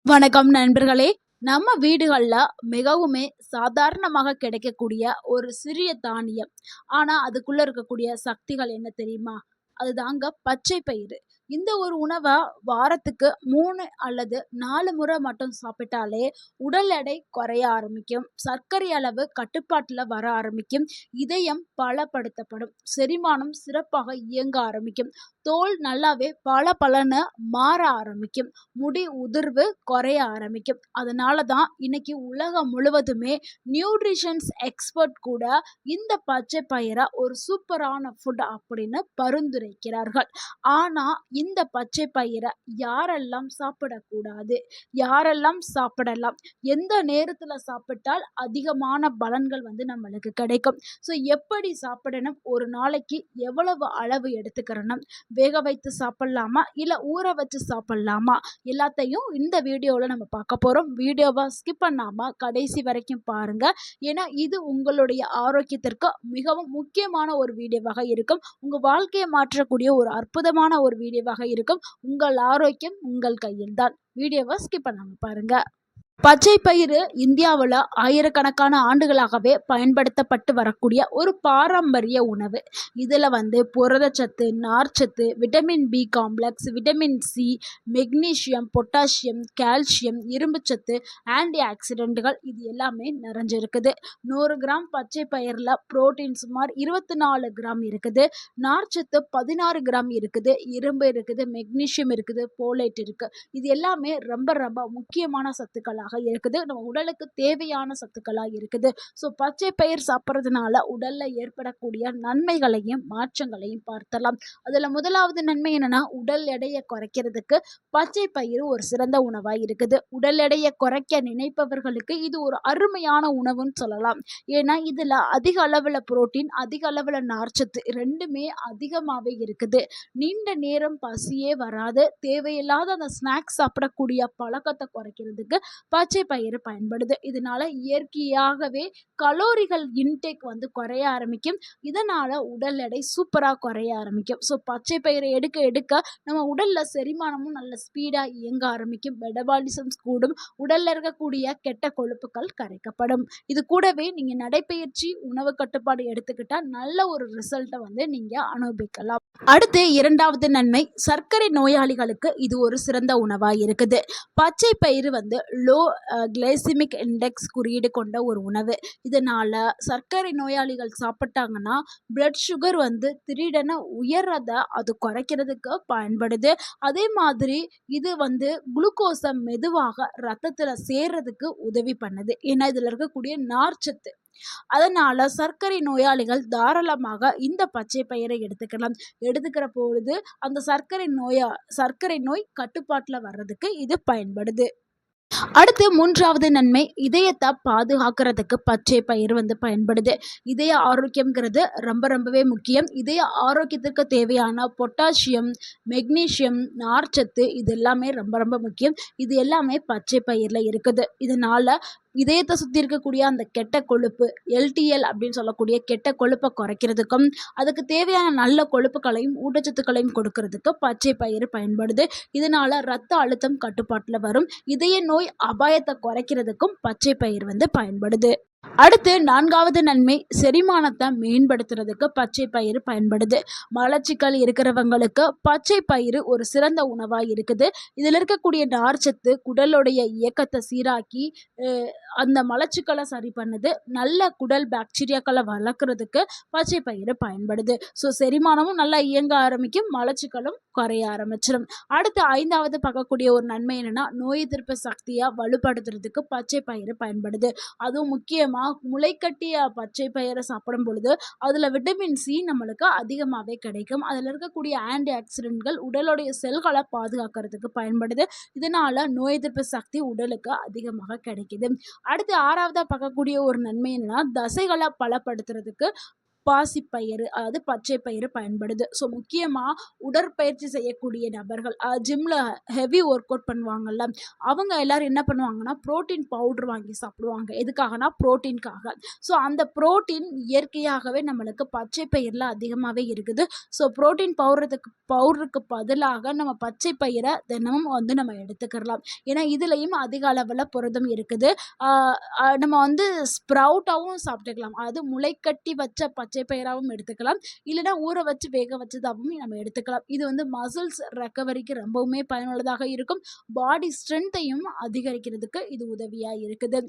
வணக்கம் நண்பர்களே. நம்ம வீடுகள்ல மிகவுமே சாதாரணமாக கிடைக்கக்கூடிய ஒரு சிறிய தானியம். ஆனா, அதுக்குள்ள இருக்கக்கூடிய சக்திகள் என்ன தெரியுமா? அதுதாங்க பச்சை பயிறு. இந்த ஒரு உணவ வாரத்துக்கு 3 அல்லது 4 முறை மட்டும் சாப்பிட்டாலே உடல் எடை குறைய ஆரம்பிக்கும். சர்க்கரை அளவு கட்டுப்பாட்டுல வர ஆரம்பிக்கும். இதயம் பலப்படுத்தப்படும். செரிமானம் சிறப்பாக இயங்க ஆரம்பிக்கும். தோல் நல்லாவே பளபளன்னு மாற ஆரம்பிக்கும். முடி உதிர்வு குறைய ஆரம்பிக்கும். அதனால தான் இன்னைக்கு உலகம் முழுவதுமே நியூட்ரிஷன்ஸ் எக்ஸ்பர்ட் கூட இந்த பச்சை பயிரை ஒரு சூப்பரான ஃபுட் அப்படின்னு பரிந்துரைக்கிறார்கள். ஆனா இந்த பச்சை பயிரை யாரெல்லாம் சாப்பிடக்கூடாது, யாரெல்லாம் சாப்பிடலாம், எந்த நேரத்துல சாப்பிட்டால் அதிகமான பலன்கள் நம்மளுக்கு கிடைக்கும், ஸோ எப்படி சாப்பிடணும், ஒரு நாளைக்கு எவ்வளவு அளவு எடுத்துக்கிறணும், வேக வைத்து சாப்பிடலாமா இல்லை ஊற வச்சு சாப்பிடலாமா, எல்லாத்தையும் இந்த வீடியோவில் நம்ம பார்க்க போகிறோம். வீடியோவை ஸ்கிப் பண்ணாமல் கடைசி வரைக்கும் பாருங்கள். ஏன்னா இது உங்களுடைய ஆரோக்கியத்திற்கு மிகவும் முக்கியமான ஒரு வீடியோவாக இருக்கும். உங்கள் வாழ்க்கையை மாற்றக்கூடிய ஒரு அற்புதமான ஒரு வீடியோவாக இருக்கும். உங்கள் ஆரோக்கியம் உங்கள் கையில்தான். வீடியோவை ஸ்கிப் பண்ணாமல் பாருங்கள். பச்சை பயிறு இந்தியாவில் ஆயிரக்கணக்கான ஆண்டுகளாகவே பயன்படுத்தப்பட்டு வரக்கூடிய ஒரு பாரம்பரிய உணவு. இதில் புரதச்சத்து, நார்ச்சத்து, vitamin B complex, vitamin C, magnesium, potassium, calcium, இரும்புச்சத்து, ஆன்டி ஆக்சிடென்ட்டுகள் இது எல்லாமே நிறைஞ்சிருக்குது. 100 கிராம் பச்சை பயிரில் புரோட்டீன் சுமார் 24 கிராம் இருக்குது. நார்ச்சத்து 16 கிராம் இருக்குது. இரும்பு இருக்குது, மெக்னீசியம் இருக்குது, போலேட் இருக்குது. இது எல்லாமே ரொம்ப ரொம்ப முக்கியமான சத்துக்களாக இருக்குது. நம்ம உடலுக்கு தேவையான சத்துக்களா இருக்குது. ஸோ பச்சை பயிர் சாப்பிட்றதுனால உடல்ல ஏற்படக்கூடிய நன்மைகளையும் மாற்றங்களையும் பார்த்தலாம். அதுல முதலாவது நன்மை என்னன்னா, உடல் எடையை குறைக்கிறதுக்கு பச்சை பயிறு ஒரு சிறந்த உணவா இருக்குது. உடல் எடையை குறைக்க நினைப்பவர்களுக்கு இது ஒரு அருமையான உணவுன்னு சொல்லலாம். ஏன்னா இதுல அதிக அளவுல புரோட்டீன், அதிக அளவுல நார்ச்சத்து ரெண்டுமே அதிகமாவே இருக்குது. நீண்ட நேரம் பசியே வராது. தேவையில்லாத அந்த ஸ்நாக்ஸ் சாப்பிடக்கூடிய பழக்கத்தை குறைக்கிறதுக்கு பச்சை பயிறு பயன்படுது. இதனால இயற்கையாகவே கலோரிகள் இன்டேக் குறைய ஆரம்பிக்கும். இதனால உடல் எடை சூப்பரா குறைய ஆரம்பிக்கும். ஸோ பச்சை பயிரை எடுக்க எடுக்க நம்ம உடல்ல செரிமானமும் நல்ல ஸ்பீடா இயங்க ஆரம்பிக்கும். மெட்டபாலிசம் கூடும். உடல்ல இருக்கக்கூடிய கெட்ட கொழுப்புகள் கரைக்கப்படும். இது கூடவே நீங்க நடைப்பயிற்சி, உணவு கட்டுப்பாடு எடுத்துக்கிட்டா நல்ல ஒரு ரிசல்ட்டை நீங்க அனுபவிக்கலாம். அடுத்து இரண்டாவது நன்மை, சர்க்கரை நோயாளிகளுக்கு இது ஒரு சிறந்த உணவா இருக்குது. பச்சை பயிறு லோ கிளைசிமிக் இண்டெக்ஸ் குறியீடு கொண்ட ஒரு உணவு. இதனால சர்க்கரை நோயாளிகள் சாப்பிட்டாங்கன்னா பிளட் சுகர் திடீரென உயர்றத அது குறைக்கிறதுக்கு பயன்படுது. அதே மாதிரி இது குளுக்கோஸை மெதுவாக ரத்தத்துல சேர்றதுக்கு உதவி பண்ணுது. ஏன்னா இதுல இருக்கக்கூடிய நார்ச்சத்து. அதனால சர்க்கரை நோயாளிகள் தாராளமாக இந்த பச்சை பயிரை எடுத்துக்கலாம். எடுத்துக்கிற பொழுது அந்த சர்க்கரை நோய் கட்டுப்பாட்டுல வர்றதுக்கு இது பயன்படுது. அடுத்து மூன்றாவது நன்மை, இதயத்தை பாதுகாக்கிறதுக்கு பச்சை பயிர் பயன்படுது. இதய ஆரோக்கியம்ங்கிறது ரொம்ப ரொம்பவே முக்கியம். இதய ஆரோக்கியத்துக்கு தேவையான பொட்டாசியம், மெக்னீசியம், நார்ச்சத்து இது எல்லாமே ரொம்ப ரொம்ப முக்கியம். இது எல்லாமே பச்சை பயிரில் இருக்குது. இதனால இதயத்தை சுற்றி இருக்கக்கூடிய அந்த கெட்ட கொழுப்பு, எல்டிஎல் அப்படின்னு சொல்லக்கூடிய கெட்ட கொழுப்பை குறைக்கிறதுக்கும், அதுக்கு தேவையான நல்ல கொழுப்புகளையும் ஊட்டச்சத்துக்களையும் கொடுக்கறதுக்கு பச்சை பயிறு பயன்படுது. இதனால ரத்த அழுத்தம் கட்டுப்பாட்டில் வரும். இதய நோய் அபாயத்தை குறைக்கிறதுக்கும் பச்சை பயிர் பயன்படுது. அடுத்து நான்காவது நன்மை, செரிமானத்தை மேம்படுத்துறதுக்கு பச்சை பயிறு பயன்படுது. மலச்சிக்கல் இருக்கிறவங்களுக்கு பச்சை பயிறு ஒரு சிறந்த உணவாக இருக்குது. இதில் இருக்கக்கூடிய நார்ச்சத்து குடலுடைய இயக்கத்தை சீராக்கி அந்த மலச்சிக்கலை சரி பண்ணுது. நல்ல குடல் பாக்டீரியாக்களை வளர்க்குறதுக்கு பச்சை பயிறு பயன்படுது. ஸோ செரிமானமும் நல்லா இயங்க ஆரம்பிக்கும், மலச்சிக்கலும் குறைய ஆரம்பிச்சிடும். அடுத்து ஐந்தாவது பார்க்கக்கூடிய ஒரு நன்மை என்னன்னா, நோய் எதிர்ப்பு சக்தியை வலுப்படுத்துறதுக்கு பச்சை பயிறு பயன்படுது. அதுவும் முக்கியமாக முளைக்கட்டிய பச்சை பயிரை சாப்பிடும் பொழுது அதில் விட்டமின் சி நம்மளுக்கு அதிகமாகவே கிடைக்கும். அதில் இருக்கக்கூடிய ஆன்டி ஆக்சிடென்ட்கள் உடலுடைய செல்களை பாதுகாக்கிறதுக்கு பயன்படுது. இதனால நோய் எதிர்ப்பு சக்தி உடலுக்கு அதிகமாக கிடைக்குது. அடுத்து ஆறாவதாக பார்க்கக்கூடிய ஒரு நன்மை என்னன்னா, தசைகளை பலப்படுத்துறதுக்கு பாசிப்பயிறு அதாவது பச்சை பயிறு பயன்படுது. ஸோ முக்கியமாக உடற்பயிற்சி செய்யக்கூடிய நபர்கள் ஜிம்மில் ஹெவி ஒர்க் அவுட் பண்ணுவாங்கல்ல, அவங்க எல்லாரும் என்ன பண்ணுவாங்கன்னா புரோட்டீன் பவுடர் வாங்கி சாப்பிடுவாங்க. எதுக்காகனா புரோட்டீனுக்காக. ஸோ அந்த புரோட்டீன் இயற்கையாகவே நம்மளுக்கு பச்சை பயிரில் அதிகமாகவே இருக்குது. ஸோ புரோட்டீன் பவுடருக்கு பதிலாக நம்ம பச்சை பயிரை தினமும் வந்து நம்ம எடுத்துக்கலாம். ஏன்னா இதுலேயும் அதிக அளவில் புரதம் இருக்குது. நம்ம வந்து ஸ்ப்ரவுட்டாகவும் சாப்பிட்டுக்கலாம். அதாவது முளைக்கட்டி வச்ச பச்சை பயிராகவும் எடுத்துக்கலாம். இல்லைன்னா ஊற வச்சு வேக வச்சதாகவும் நம்ம எடுத்துக்கலாம். இது வந்து மசில்ஸ் ரெக்கவரிக்கு ரொம்பவுமே பயனுள்ளதாக இருக்கும். பாடி ஸ்ட்ரென்த்தையும் அதிகரிக்கிறதுக்கு இது உதவியாக இருக்குது.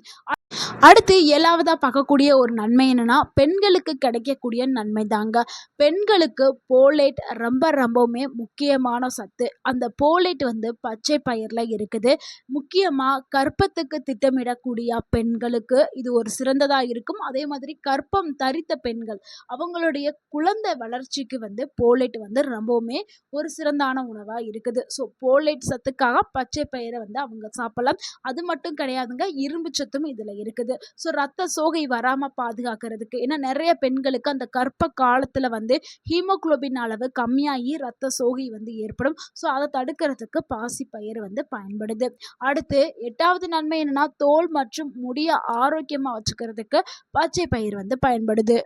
அடுத்து 7வதா பார்க்கக்கூடிய ஒரு நன்மை என்னன்னா, பெண்களுக்கு கிடைக்கக்கூடிய நன்மை தாங்க. பெண்களுக்கு போலேட் ரொம்பவுமே முக்கியமான சத்து. அந்த போலேட் வந்து பச்சை பயிரில் இருக்குது. முக்கியமாக கர்ப்பத்துக்கு திட்டமிடக்கூடிய பெண்களுக்கு இது ஒரு சிறந்ததாக இருக்கும். அதே மாதிரி கர்ப்பம் தரித்த பெண்கள் அவங்களுடைய குழந்தை வளர்ச்சிக்கு வந்து போலேட் வந்து ரொம்பவுமே ஒரு சிறந்தான உணவாக இருக்குது. ஸோ போலேட் சத்துக்காக பச்சை பயிரை வந்து அவங்க சாப்பிடலாம். அது மட்டும் கிடையாதுங்க, இரும்பு சத்தும் இதில் இருக்குது. ஸோ ரத்த சோகை வராமல் பாதுகாக்கிறதுக்கு, ஏன்னா நிறைய பெண்களுக்கு அந்த கர்ப்ப காலத்தில் வந்து ஹீமோகுளோபின் அளவு கம்மியாகி ரத்த சோகை வந்து ஏற்படும். ஸோ அதை தடுக்கிறதுக்கு பாசிப்பயிறு வந்து பயன்படுது. அடுத்து 8வது நன்மை என்னன்னா, தோல் மற்றும் முடிய ஆரோக்கியமாக வச்சுக்கிறதுக்கு பச்சை பயிர் வந்து பயன்படுது.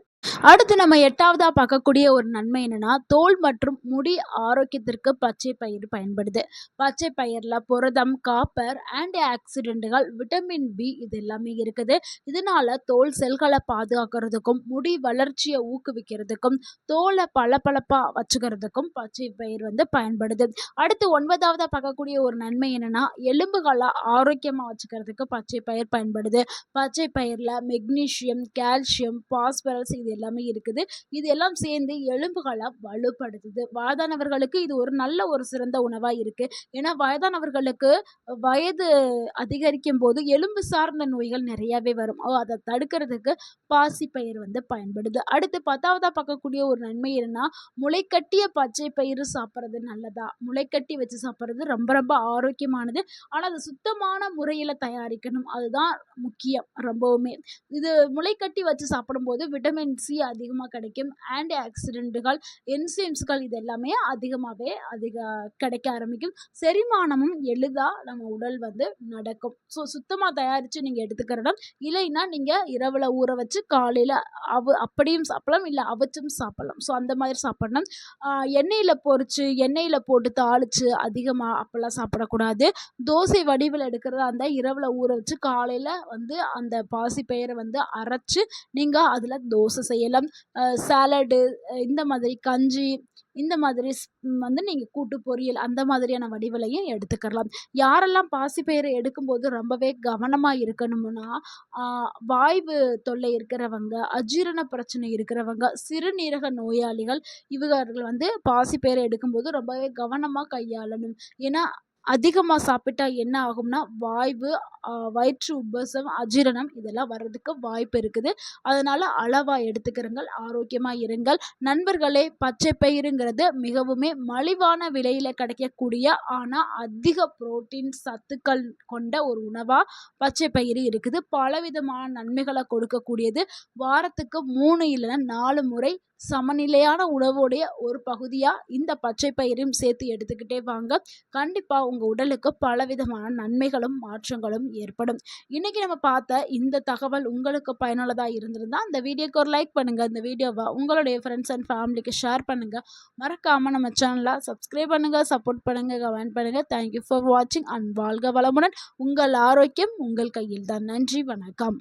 அடுத்து நம்ம 8வதா பார்க்கக்கூடிய ஒரு நன்மை என்னன்னா, தோல் மற்றும் முடி ஆரோக்கியத்திற்கு பச்சை பயிர் பயன்படுது. பச்சை பயிரில் புரதம், காப்பர், ஆன்டி ஆக்சிடென்ட்டுகள், விட்டமின் பி இது எல்லாமே இருக்குது. இதனால தோல் செல்களை பாதுகாக்கிறதுக்கும் முடி வளர்ச்சியை ஊக்குவிக்கிறதுக்கும் தோலை பளபளப்பாக வச்சுக்கிறதுக்கும் பச்சை பயிர் வந்து பயன்படுது. அடுத்து 9வதா பார்க்கக்கூடிய ஒரு நன்மை என்னன்னா, எலும்புகளை ஆரோக்கியமாக வச்சுக்கிறதுக்கு பச்சை பயிர் பயன்படுது. பச்சை பயிரில் மெக்னீசியம், கால்சியம், பாஸ்பரஸ் இது எல்லாமே இருக்குது. இது எல்லாம் சேர்ந்து எலும்புகளை வலுப்படுத்துது. வயதானவர்களுக்கு இது ஒரு நல்ல ஒரு சிறந்த உணவா இருக்கு. ஏன்னா வயதானவர்களுக்கு வயது அதிகரிக்கும் போது எலும்பு சார்ந்த நோய்கள் நிறையவே வரும். அதை தடுக்கிறதுக்கு பாசிப்பயிறு வந்து பயன்படுது. அடுத்து 10வதா பார்க்கக்கூடிய ஒரு நன்மை என்னன்னா, முளைக்கட்டிய பச்சை பயிறு சாப்பிட்றது நல்லதா? முளைக்கட்டி வச்சு சாப்பிட்றது ரொம்ப ஆரோக்கியமானது. ஆனால் அது சுத்தமான முறையில் தயாரிக்கணும். அதுதான் முக்கியம் ரொம்பவுமே. இது முளைக்கட்டி வச்சு சாப்பிடும்போது விட்டமின் சி அதிகமாக கிடைக்கும். ஆன்டி ஆக்சிடென்ட்டுகள், என்சைம்ஸ்கள் இது எல்லாமே கிடைக்க ஆரம்பிக்கும். செரிமானமும் எளிதாக நம்ம உடல் வந்து நடக்கும். ஸோ சுத்தமாக தயாரித்து நீங்கள் எடுத்துக்கிறணும். இல்லைன்னா நீங்கள் இரவில் ஊற வச்சு காலையில் அப்படியும் சாப்பிடலாம், இல்லை அவிச்சும் சாப்பிடலாம். ஸோ அந்த மாதிரி சாப்பிடணும். எண்ணெயில் பொரித்து எண்ணெயில் போட்டு தாளித்து அதிகமாக அப்போல்லாம் சாப்பிடக்கூடாது. தோசை வடிவில் எடுக்கிறதா இருந்தால் இரவில் ஊற வச்சு காலையில் வந்து அந்த பாசிப்பயிரை வந்து அரைச்சி நீங்கள் அதில் தோசை செய்யலாம். சாலடு இந்த மாதிரி கஞ்சி இந்த மாதிரி வந்து நீங்கள் கூட்டு பொரியல் அந்த மாதிரியான வடிவிலையும் எடுத்துக்கலாம். யாரெல்லாம் பாசிப்பயிரை எடுக்கும்போது ரொம்பவே கவனமாக இருக்கணும்னா, வாய்வு தொல்லை இருக்கிறவங்க, அஜீரண பிரச்சனை இருக்கிறவங்க, சிறுநீரக நோயாளிகள் இவர்கள் வந்து பாசிப்பயிரை எடுக்கும்போது ரொம்பவே கவனமாக கையாளணும். ஏன்னா அதிகமாக சாப்பிட்டா என்ன ஆகும்னா, வாய்வு, வயிற்று உப்பசம், அஜீரணம் இதெல்லாம் வர்றதுக்கு வாய்ப்பு இருக்குது. அதனால் அளவாக எடுத்துக்கிறங்கள், ஆரோக்கியமாக இருங்கள். நண்பர்களே, பச்சை பயிறுங்கிறது மிகவுமே மலிவான விலையில் கிடைக்கக்கூடிய ஆனால் அதிக புரோட்டீன் சத்துக்கள் கொண்ட ஒரு உணவாக பச்சை பயிறு இருக்குது. பலவிதமான நன்மைகளை கொடுக்கக்கூடியது. வாரத்துக்கு 3 இல்லைன்னா 4 முறை சமநிலையான உணவுடைய ஒரு பகுதியாக இந்த பச்சை பயிரையும் சேர்த்து எடுத்துக்கிட்டே வாங்க. கண்டிப்பாக உங்கள் உடலுக்கு பலவிதமான நன்மைகளும் மாற்றங்களும் ஏற்படும். இன்றைக்கி நம்ம பார்த்த இந்த தகவல் உங்களுக்கு பயனுள்ளதாக இருந்திருந்தால் அந்த வீடியோக்கு ஒரு லைக் பண்ணுங்கள். இந்த வீடியோவை உங்களுடைய ஃப்ரெண்ட்ஸ் அண்ட் ஃபேமிலிக்கு ஷேர் பண்ணுங்கள். மறக்காமல் நம்ம சேனலை சப்ஸ்கிரைப் பண்ணுங்கள், சப்போர்ட் பண்ணுங்கள், கமெண்ட் பண்ணுங்கள். தேங்க்யூ ஃபார் வாட்சிங் அண்ட் வாழ்க வளமுடன். உங்கள் ஆரோக்கியம் உங்கள் கையில் தான். நன்றி, வணக்கம்.